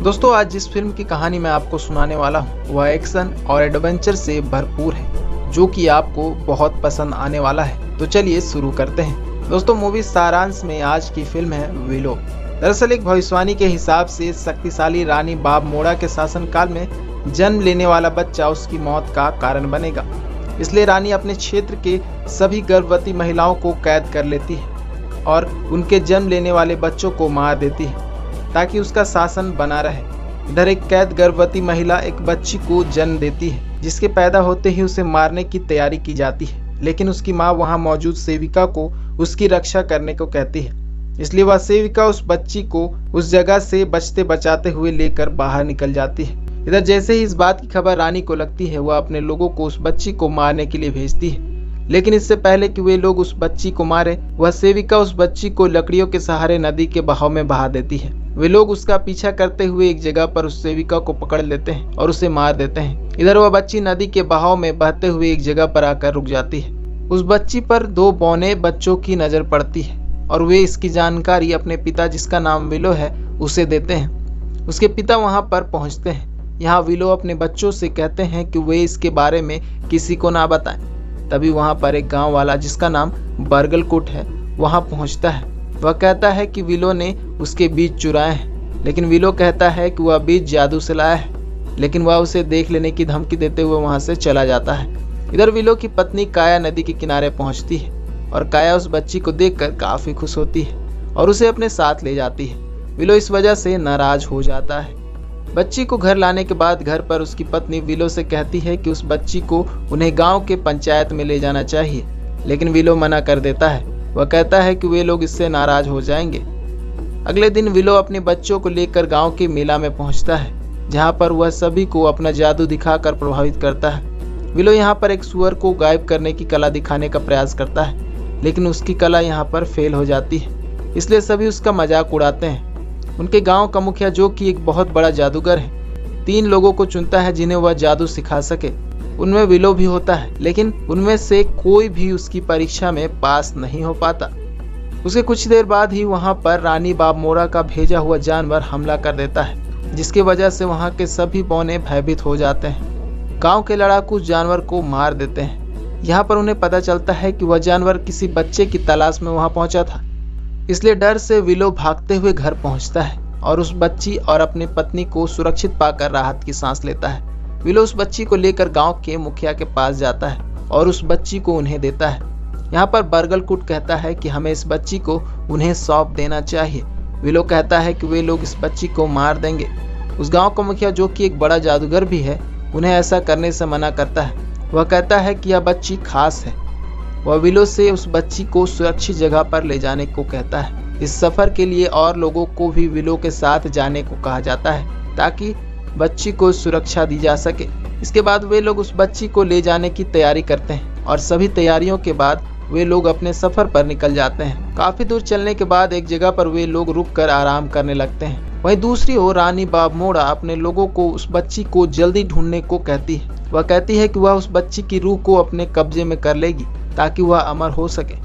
दोस्तों, आज जिस फिल्म की कहानी मैं आपको सुनाने वाला हूँ वह एक्शन और एडवेंचर से भरपूर है, जो कि आपको बहुत पसंद आने वाला है। तो चलिए शुरू करते हैं। दोस्तों, मूवी सारांश में आज की फिल्म है विलो। दरअसल एक भविष्यवाणी के हिसाब से शक्तिशाली रानी बाबमोड़ा के शासनकाल में जन्म लेने वाला बच्चा उसकी मौत का कारण बनेगा। इसलिए रानी अपने क्षेत्र के सभी गर्भवती महिलाओं को कैद कर लेती है और उनके जन्म लेने वाले बच्चों को मार देती है ताकि उसका शासन बना रहे। इधर एक कैद गर्भवती महिला एक बच्ची को जन्म देती है, जिसके पैदा होते ही उसे मारने की तैयारी की जाती है, लेकिन उसकी माँ वहां मौजूद सेविका को उसकी रक्षा करने को कहती है। इसलिए वह सेविका उस बच्ची को उस जगह से बचते बचाते हुए लेकर बाहर निकल जाती है। इधर जैसे ही इस बात की खबर रानी को लगती है, वह अपने लोगों को उस बच्ची को मारने के लिए भेजती है। लेकिन इससे पहले कि वे लोग उस बच्ची को मारे, वह सेविका उस बच्ची को लकड़ियों के सहारे नदी के बहाव में बहा देती है। वे लोग उसका पीछा करते हुए एक जगह पर उस सेविका को पकड़ लेते हैं और उसे मार देते हैं। इधर वह बच्ची नदी के बहाव में बहते हुए एक जगह पर आकर रुक जाती है। उस बच्ची पर दो बौने बच्चों की नजर पड़ती है और वे इसकी जानकारी अपने पिता, जिसका नाम विलो है, उसे देते हैं। उसके पिता वहां पर पहुंचते हैं। यहाँ विलो अपने बच्चों से कहते हैं कि वे इसके बारे में किसी को ना बताएं। तभी वहां पर एक गांव वाला, जिसका नाम बरगलकुट है, वहां पहुंचता है। वह कहता है कि विलो ने उसके बीज चुराए हैं, लेकिन विलो कहता है कि वह बीज जादू से लाया है, लेकिन वह उसे देख लेने की धमकी देते हुए वहां से चला जाता है। इधर विलो की पत्नी काया नदी के किनारे पहुंचती है और काया उस बच्ची को देखकर काफी खुश होती है और उसे अपने साथ ले जाती है। विलो इस वजह से नाराज हो जाता है। बच्ची को घर लाने के बाद घर पर उसकी पत्नी विलो से कहती है कि उस बच्ची को उन्हें गांव के पंचायत में ले जाना चाहिए, लेकिन विलो मना कर देता है। वह कहता है कि वे लोग इससे नाराज हो जाएंगे। अगले दिन विलो अपने बच्चों को लेकर गांव के मेला में पहुंचता है, जहां पर वह सभी को अपना जादू दिखाकर प्रभावित करता है। विलो यहां पर एक सुअर को गायब करने की कला दिखाने का प्रयास करता है, लेकिन उसकी कला यहां पर फेल हो जाती है। इसलिए सभी उसका मजाक उड़ाते हैं। उनके गांव का मुखिया, जो कि एक बहुत बड़ा जादूगर है, 3 लोगों को चुनता है जिन्हें वह जादू सिखा सके। उनमें विलो भी होता है, लेकिन उनमें से कोई भी उसकी परीक्षा में पास नहीं हो पाता। उसके कुछ देर बाद ही वहां पर रानी बाबमोड़ा का भेजा हुआ जानवर हमला कर देता है, जिसकी वजह से वहां के सभी बौने भयभीत हो जाते हैं। गांव के लड़ाकू उस जानवर को मार देते हैं। यहाँ पर उन्हें पता चलता है कि वह जानवर किसी बच्चे की तलाश में वहां पहुंचा था। इसलिए डर से विलो भागते हुए घर पहुंचता है और उस बच्ची और अपनी पत्नी को सुरक्षित पाकर राहत की सांस लेता है। विलो उस बच्ची को लेकर गांव के मुखिया के पास जाता है और उस बच्ची को उन्हें देता है। यहाँ पर बरगलकुट कहता है कि हमें इस बच्ची को उन्हें सौंप देना चाहिए। विलो कहता है कि वे लोग इस बच्ची को मार देंगे। उस गांव का मुखिया, जो कि एक बड़ा जादूगर भी है, उन्हें ऐसा करने से मना करता है। वह कहता है कि यह बच्ची खास है। वह विलो से उस बच्ची को सुरक्षित जगह पर ले जाने को कहता है। इस सफर के लिए और लोगों को भी विलो के साथ जाने को कहा जाता है, ताकि बच्ची को सुरक्षा दी जा सके। इसके बाद वे लोग उस बच्ची को ले जाने की तैयारी करते हैं और सभी तैयारियों के बाद वे लोग अपने सफर पर निकल जाते हैं। काफी दूर चलने के बाद एक जगह पर वे लोग रुककर आराम करने लगते हैं। वहीं दूसरी ओर रानी बाबमोड़ा अपने लोगों को उस बच्ची को जल्दी ढूंढने को कहती है। वह कहती है कि वह उस बच्ची की रूह को अपने कब्जे में कर लेगी ताकि वह अमर हो सके।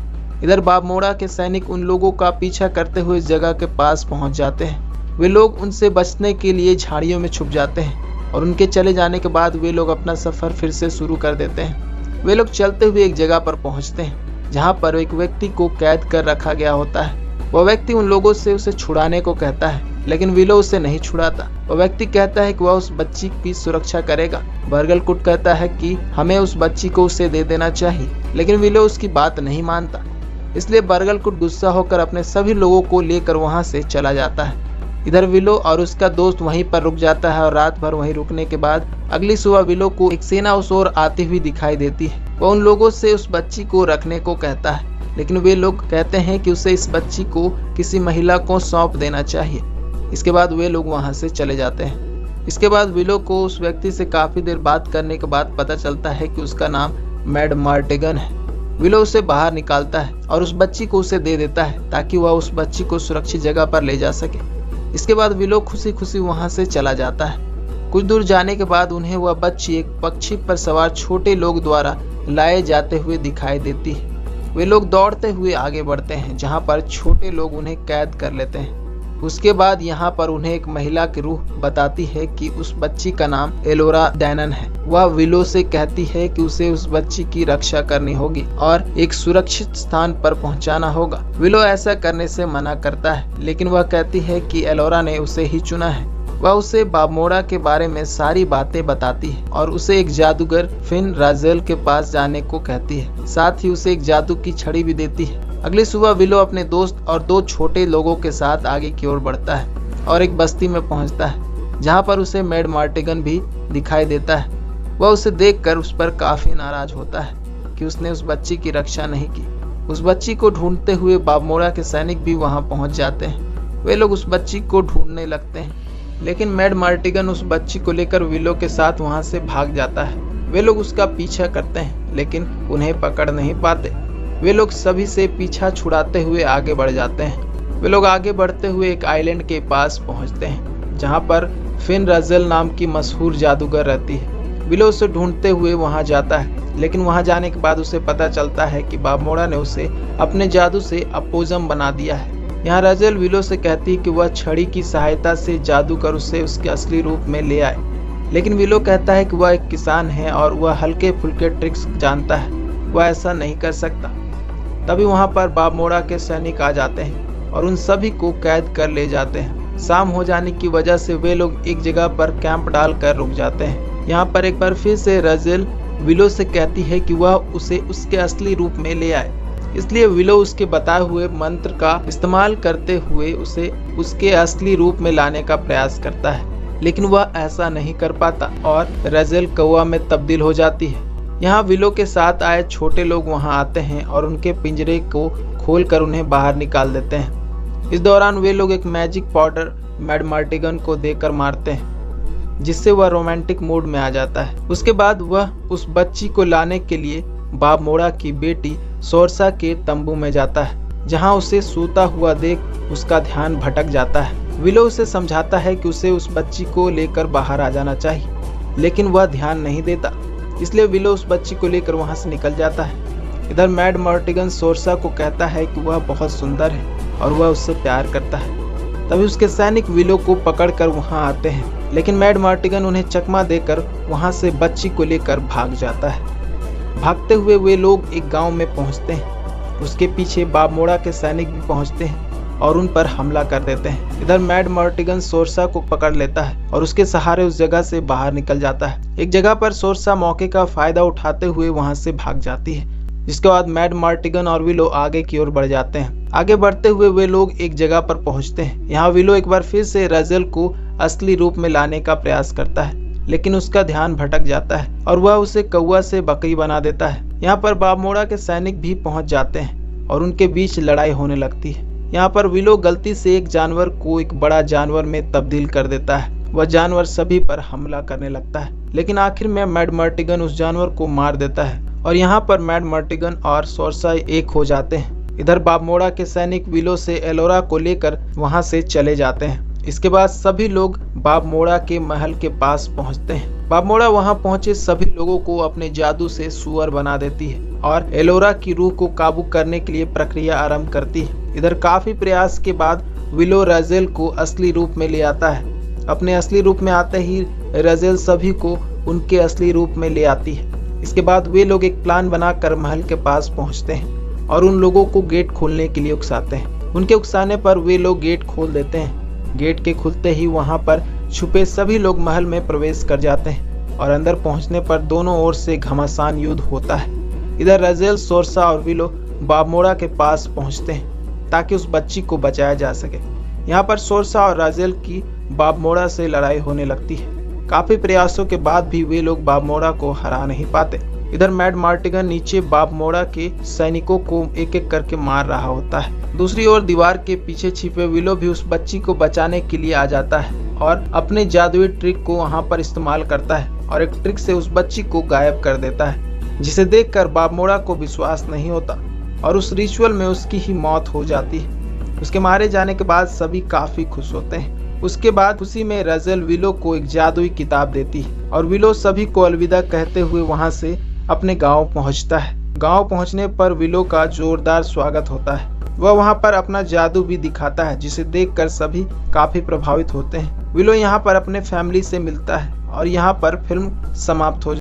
इधर बाबमोड़ा के सैनिक उन लोगों का पीछा करते हुए इस जगह के पास पहुंच जाते हैं। वे लोग उनसे बचने के लिए झाड़ियों में छुप जाते हैं और उनके चले जाने के बाद वे लोग अपना सफर फिर से शुरू कर देते हैं। वे लोग चलते हुए एक जगह पर पहुंचते हैं, जहां पर एक व्यक्ति को कैद कर रखा गया होता है। वह व्यक्ति उन लोगों से उसे छुड़ाने को कहता है, लेकिन विलो उसे नहीं छुड़ाता। वह व्यक्ति कहता है कि वह उस बच्ची की सुरक्षा करेगा। बरगलकुट कहता है कि हमें उस बच्ची को उसे दे देना चाहिए, लेकिन विलो उसकी बात नहीं मानता। इसलिए बरगलकुट गुस्सा होकर अपने सभी लोगों को लेकर वहां से चला जाता है। इधर विलो और उसका दोस्त वहीं पर रुक जाता है और रात भर वहीं रुकने के बाद अगली सुबह विलो को एक सेना उस ओर आती हुई दिखाई देती है। वह उन लोगों से उस बच्ची को रखने को कहता है, लेकिन वे लोग कहते हैं कि उसे इस बच्ची को किसी महिला को सौंप देना चाहिए। इसके बाद वे लोग वहां से चले जाते हैं। इसके बाद विलो को उस व्यक्ति से काफी देर बात करने के बाद पता चलता है कि उसका नाम मैड मार्टिगन है। विलो उसे बाहर निकालता है और उस बच्ची को उसे दे देता है ताकि वह उस बच्ची को सुरक्षित जगह पर ले जा सके। इसके बाद विलो खुशी खुशी वहां से चला जाता है। कुछ दूर जाने के बाद उन्हें वह बच्ची एक पक्षी पर सवार छोटे लोग द्वारा लाए जाते हुए दिखाई देती है। वे लोग दौड़ते हुए आगे बढ़ते हैं, जहां पर छोटे लोग उन्हें कैद कर लेते हैं। उसके बाद यहाँ पर उन्हें एक महिला की रूह बताती है कि उस बच्ची का नाम एलोरा डैनन है। वह विलो से कहती है कि उसे उस बच्ची की रक्षा करनी होगी और एक सुरक्षित स्थान पर पहुंचाना होगा। विलो ऐसा करने से मना करता है, लेकिन वह कहती है कि एलोरा ने उसे ही चुना है। वह उसे बाबमोड़ा के बारे में सारी बातें बताती है और उसे एक जादूगर फिन राजेल के पास जाने को कहती है। साथ ही उसे एक जादू की छड़ी भी देती है। अगली सुबह विलो अपने दोस्त और 2 छोटे लोगों के साथ आगे की ओर बढ़ता है और एक बस्ती में पहुंचता है, जहां पर उसे मैड मार्टिगन भी दिखाई देता है। वह उसे देखकर उस पर काफी नाराज होता है कि उसने उस बच्ची की रक्षा नहीं की। उस बच्ची को ढूंढते हुए बाबमोड़ा के सैनिक भी वहां पहुंच जाते हैं। वे लोग उस बच्ची को ढूंढने लगते हैं, लेकिन मैड मार्टिगन उस बच्ची को लेकर विलो के साथ वहां से भाग जाता है। वे लोग उसका पीछा करते हैं, लेकिन उन्हें पकड़ नहीं पाते। वे लोग सभी से पीछा छुड़ाते हुए आगे बढ़ जाते हैं। वे लोग आगे बढ़ते हुए एक आइलैंड के पास पहुंचते हैं, जहां पर फिन राजेल नाम की मशहूर जादूगर रहती है। विलो उसे ढूंढते हुए वहां जाता है, लेकिन वहां जाने के बाद उसे पता चलता है कि बाबमोड़ा ने उसे अपने जादू से अपोजम बना दिया है। यहाँ राजेल विलो से कहती है कि वह छड़ी की सहायता से जादू कर उसे उसके असली रूप में ले आए, लेकिन विलो कहता है कि वह एक किसान है और वह हल्के फुल्के ट्रिक्स जानता है, वह ऐसा नहीं कर सकता। तभी वहां पर बाबमोड़ा के सैनिक आ जाते हैं और उन सभी को कैद कर ले जाते हैं। शाम हो जाने की वजह से वे लोग एक जगह पर कैंप डालकर रुक जाते हैं। यहाँ पर एक बार फिर से राजेल विलो से कहती है कि वह उसे उसके असली रूप में ले आए, इसलिए विलो उसके बताए हुए मंत्र का इस्तेमाल करते हुए उसे उसके असली रूप में लाने का प्रयास करता है, लेकिन वह ऐसा नहीं कर पाता और राजेल कौवा में तब्दील हो जाती है। यहाँ विलो के साथ आए छोटे लोग वहां आते हैं और उनके पिंजरे को खोलकर उन्हें बाहर निकाल देते हैं। इस दौरान वे लोग एक मैजिक पाउडर मैड मार्टिगन को देकर मारते हैं, जिससे वह रोमांटिक मूड में आ जाता है। उसके बाद वह उस बच्ची को लाने के लिए बाबमोड़ा की बेटी सोरसा के तंबू में जाता है, जहां उसे सोता हुआ देख उसका ध्यान भटक जाता है। विलो उसे समझाता है कि उसे उस बच्ची को लेकर बाहर आ जाना चाहिए, लेकिन वह ध्यान नहीं देता, इसलिए विलो उस बच्ची को लेकर वहां से निकल जाता है। इधर मैड मार्टिगन सोरसा को कहता है कि वह बहुत सुंदर है और वह उससे प्यार करता है। तभी उसके सैनिक विलो को पकड़कर वहां आते हैं, लेकिन मैड मार्टिगन उन्हें चकमा देकर वहां से बच्ची को लेकर भाग जाता है। भागते हुए वे लोग एक गांव में पहुंचते हैं। उसके पीछे बाबमोड़ा के सैनिक भी पहुंचते हैं और उन पर हमला कर देते हैं। इधर मैड मार्टिगन सोरसा को पकड़ लेता है और उसके सहारे उस जगह से बाहर निकल जाता है। एक जगह पर सोरसा मौके का फायदा उठाते हुए वहां से भाग जाती है, जिसके बाद मैड मार्टिगन और विलो आगे की ओर बढ़ जाते हैं। आगे बढ़ते हुए वे लोग एक जगह पर पहुंचते हैं। यहाँ विलो एक बार फिर से राजेल को असली रूप में लाने का प्रयास करता है, लेकिन उसका ध्यान भटक जाता है और वह उसे कौवा से बकरी बना देता है। यहाँ पर बाबमोड़ा के सैनिक भी पहुंच जाते हैं और उनके बीच लड़ाई होने लगती है। यहाँ पर विलो गलती से एक जानवर को एक बड़ा जानवर में तब्दील कर देता है। वह जानवर सभी पर हमला करने लगता है, लेकिन आखिर में मैड मार्टिगन उस जानवर को मार देता है और यहाँ पर मैड मार्टिगन और सोरसा एक हो जाते हैं। इधर बाबमोड़ा के सैनिक विलो से एलोरा को लेकर वहां से चले जाते हैं। इसके बाद सभी लोग बाबमोड़ा के महल के पास पहुंचते हैं। बाबमोड़ा वहां पहुंचे सभी लोगों को अपने जादू से सुअर बना देती है और एलोरा की रूह को काबू करने के लिए प्रक्रिया आरंभ करती है। इधर काफी प्रयास के बाद विलो राजेल को असली रूप में ले आता है। अपने असली रूप में आते ही राजेल सभी को उनके असली रूप में ले आती है। इसके बाद वे लोग एक प्लान बनाकर महल के पास पहुंचते हैं और उन लोगों को गेट खोलने के लिए उकसाते हैं। उनके उकसाने पर वे लोग गेट खोल देते हैं। गेट के खुलते ही वहां पर छुपे सभी लोग महल में प्रवेश कर जाते हैं और अंदर पहुंचने पर दोनों ओर से घमासान युद्ध होता है। इधर राजेल, सोरसा और विलो बाबमोड़ा के पास पहुंचते हैं ताकि उस बच्ची को बचाया जा सके। यहाँ पर सोरसा और राजेल की बाबमोड़ा से लड़ाई होने लगती है। काफी प्रयासों के बाद भी वे लोग बाबमोड़ा को हरा नहीं पाते। इधर मैड मार्टिगन नीचे बाबमोड़ा के सैनिकों को एक एक करके मार रहा होता है। दूसरी ओर दीवार के पीछे छिपे विलो भी उस बच्ची को बचाने के लिए आ जाता है और अपने जादुई ट्रिक को वहां पर इस्तेमाल करता है और एक ट्रिक से उस बच्ची को गायब कर देता है, जिसे देखकर बाबमोड़ा को विश्वास नहीं होता और उस रिचुअल में उसकी ही मौत हो जाती है। उसके मारे जाने के बाद सभी काफी खुश होते हैं। उसके बाद खुशी में राजेल विलो को एक जादुई किताब देती है और विलो सभी को अलविदा कहते हुए वहां से अपने गांव पहुंचता है। गांव पहुंचने पर विलो का जोरदार स्वागत होता है। वह वहां पर अपना जादू भी दिखाता है, जिसे देखकर सभी काफी प्रभावित होते हैं। विलो यहां पर अपने फैमिली से मिलता है और यहां पर फिल्म समाप्त हो